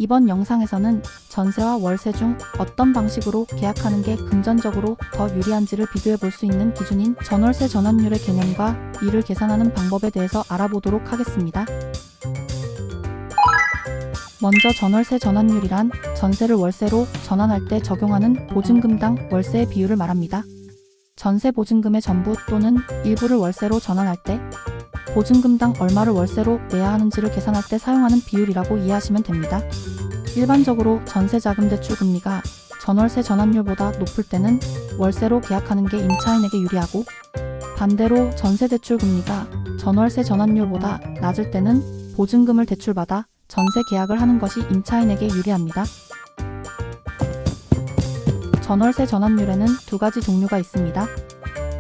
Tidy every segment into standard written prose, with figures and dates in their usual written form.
이번 영상에서는 전세와 월세 중 어떤 방식으로 계약하는 게 금전적으로 더 유리한지를 비교해 볼 수 있는 기준인 전월세 전환율의 개념과 이를 계산하는 방법에 대해서 알아보도록 하겠습니다. 먼저 전월세 전환율이란 전세를 월세로 전환할 때 적용하는 보증금당 월세의 비율을 말합니다. 전세 보증금의 전부 또는 일부를 월세로 전환할 때 보증금당 얼마를 월세로 내야 하는지를 계산할 때 사용하는 비율이라고 이해하시면 됩니다. 일반적으로 전세자금 대출 금리가 전월세 전환율보다 높을 때는 월세로 계약하는 게 임차인에게 유리하고, 반대로 전세 대출 금리가 전월세 전환율보다 낮을 때는 보증금을 대출받아 전세 계약을 하는 것이 임차인에게 유리합니다. 전월세 전환율에는 두 가지 종류가 있습니다.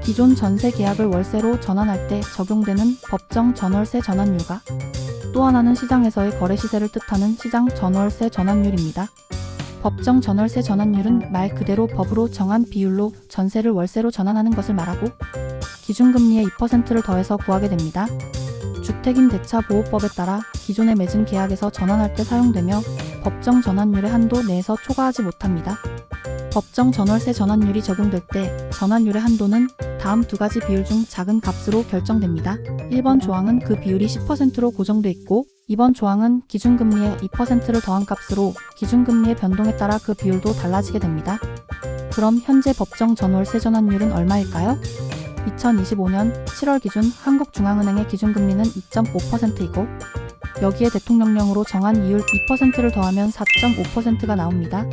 기존 전세 계약을 월세로 전환할 때 적용되는 법정 전월세 전환율과 또 하나는 시장에서의 거래 시세를 뜻하는 시장 전월세 전환율입니다. 법정 전월세 전환율은 말 그대로 법으로 정한 비율로 전세를 월세로 전환하는 것을 말하고, 기준금리의 2%를 더해서 구하게 됩니다. 주택임대차보호법에 따라 기존에 맺은 계약에서 전환할 때 사용되며 법정 전환율의 한도 내에서 초과하지 못합니다. 법정 전월세 전환율이 적용될 때 전환율의 한도는 다음 두 가지 비율 중 작은 값으로 결정됩니다. 1번 조항은 그 비율이 10%로 고정돼 있고, 2번 조항은 기준금리의 2%를 더한 값으로 기준금리의 변동에 따라 그 비율도 달라지게 됩니다. 그럼 현재 법정 전월세 전환율은 얼마일까요? 2025년 7월 기준 한국중앙은행의 기준금리는 2.5%이고 여기에 대통령령으로 정한 이율 2%를 더하면 4.5%가 나옵니다.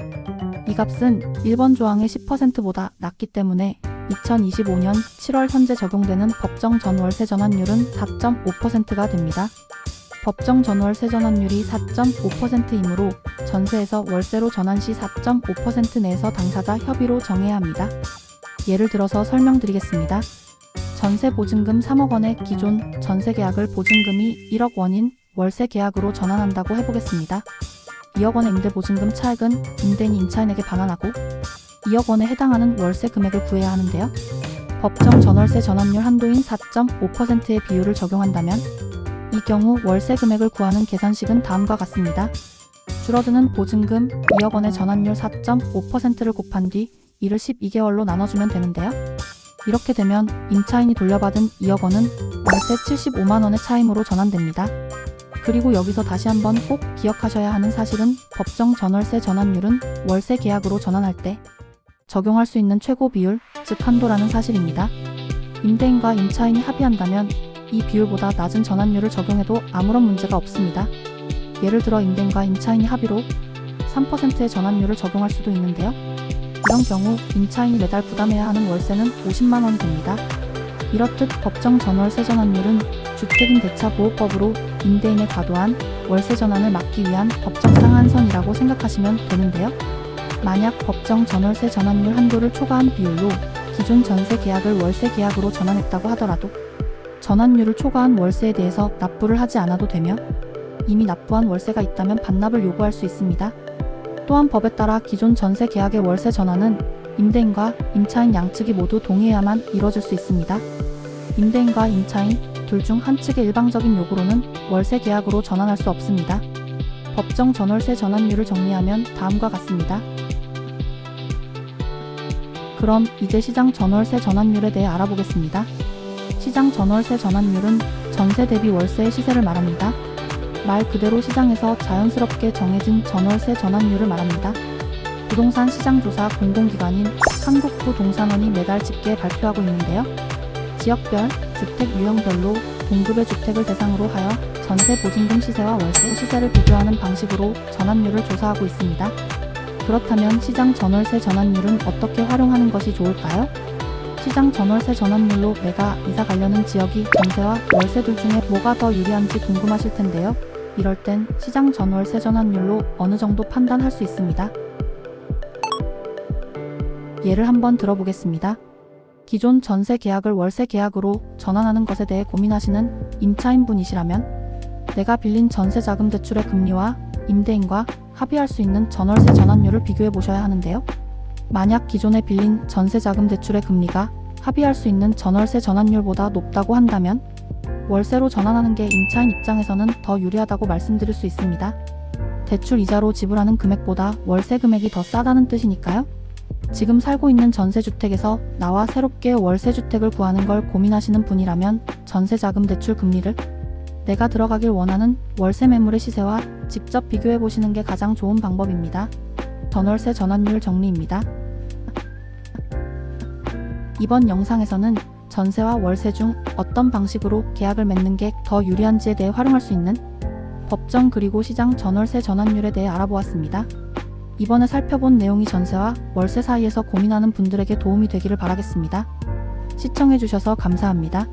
이 값은 1번 조항의 10%보다 낮기 때문에 2025년 7월 현재 적용되는 법정 전월세 전환율은 4.5%가 됩니다. 법정 전월세 전환율이 4.5%이므로 전세에서 월세로 전환 시 4.5% 내에서 당사자 협의로 정해야 합니다. 예를 들어서 설명드리겠습니다. 전세 보증금 3억 원의 기존 전세 계약을 보증금이 1억 원인 월세 계약으로 전환한다고 해보겠습니다. 2억 원의 임대 보증금 차액은 임대인이 임차인에게 반환하고 2억 원에 해당하는 월세 금액을 구해야 하는데요. 법정 전월세 전환율 한도인 4.5%의 비율을 적용한다면 이 경우 월세 금액을 구하는 계산식은 다음과 같습니다. 줄어드는 보증금 2억 원의 전환율 4.5%를 곱한 뒤 이를 12개월로 나눠주면 되는데요. 이렇게 되면 임차인이 돌려받은 2억 원은 월세 75만 원의 차임으로 전환됩니다. 그리고 여기서 다시 한번 꼭 기억하셔야 하는 사실은 법정 전월세 전환율은 월세 계약으로 전환할 때 적용할 수 있는 최고 비율, 즉 한도라는 사실입니다. 임대인과 임차인이 합의한다면 이 비율보다 낮은 전환율을 적용해도 아무런 문제가 없습니다. 예를 들어 임대인과 임차인이 합의로 3%의 전환율을 적용할 수도 있는데요. 이런 경우 임차인이 매달 부담해야 하는 월세는 50만 원이 됩니다. 이렇듯 법정 전월세 전환율은 주택임대차보호법으로 임대인의 과도한 월세 전환을 막기 위한 법적 상한선이라고 생각하시면 되는데요. 만약 법정 전월세 전환율 한도를 초과한 비율로 기존 전세 계약을 월세 계약으로 전환했다고 하더라도 전환율을 초과한 월세에 대해서 납부를 하지 않아도 되며, 이미 납부한 월세가 있다면 반납을 요구할 수 있습니다. 또한 법에 따라 기존 전세 계약의 월세 전환은 임대인과 임차인 양측이 모두 동의해야만 이뤄질 수 있습니다. 임대인과 임차인 둘 중 한 측의 일방적인 요구로는 월세 계약으로 전환할 수 없습니다. 법정 전월세 전환율을 정리하면 다음과 같습니다. 그럼 이제 시장 전월세 전환율에 대해 알아보겠습니다. 시장 전월세 전환율은 전세 대비 월세의 시세를 말합니다. 말 그대로 시장에서 자연스럽게 정해진 전월세 전환율을 말합니다. 부동산 시장조사 공공기관인 한국부동산원이 매달 집계 발표하고 있는데요. 지역별, 주택 유형별로 동급의 주택을 대상으로 하여 전세 보증금 시세와 월세 시세를 비교하는 방식으로 전환율을 조사하고 있습니다. 그렇다면 시장 전월세 전환율은 어떻게 활용하는 것이 좋을까요? 시장 전월세 전환율로 내가 이사 가려는 지역이 전세와 월세 둘 중에 뭐가 더 유리한지 궁금하실 텐데요. 이럴 땐 시장 전월세 전환율로 어느 정도 판단할 수 있습니다. 예를 한번 들어보겠습니다. 기존 전세 계약을 월세 계약으로 전환하는 것에 대해 고민하시는 임차인분이시라면 내가 빌린 전세 자금 대출의 금리와 임대인과 합의할 수 있는 전월세 전환율을 비교해 보셔야 하는데요. 만약 기존에 빌린 전세 자금 대출의 금리가 합의할 수 있는 전월세 전환율보다 높다고 한다면 월세로 전환하는 게 임차인 입장에서는 더 유리하다고 말씀드릴 수 있습니다. 대출 이자로 지불하는 금액보다 월세 금액이 더 싸다는 뜻이니까요. 지금 살고 있는 전세주택에서 나와 새롭게 월세주택을 구하는 걸 고민하시는 분이라면 전세자금 대출 금리를 내가 들어가길 원하는 월세 매물의 시세와 직접 비교해 보시는 게 가장 좋은 방법입니다. 전월세 전환율 정리입니다. 이번 영상에서는 전세와 월세 중 어떤 방식으로 계약을 맺는 게 더 유리한지에 대해 활용할 수 있는 법정 그리고 시장 전월세 전환율에 대해 알아보았습니다. 이번에 살펴본 내용이 전세와 월세 사이에서 고민하는 분들에게 도움이 되기를 바라겠습니다. 시청해주셔서 감사합니다.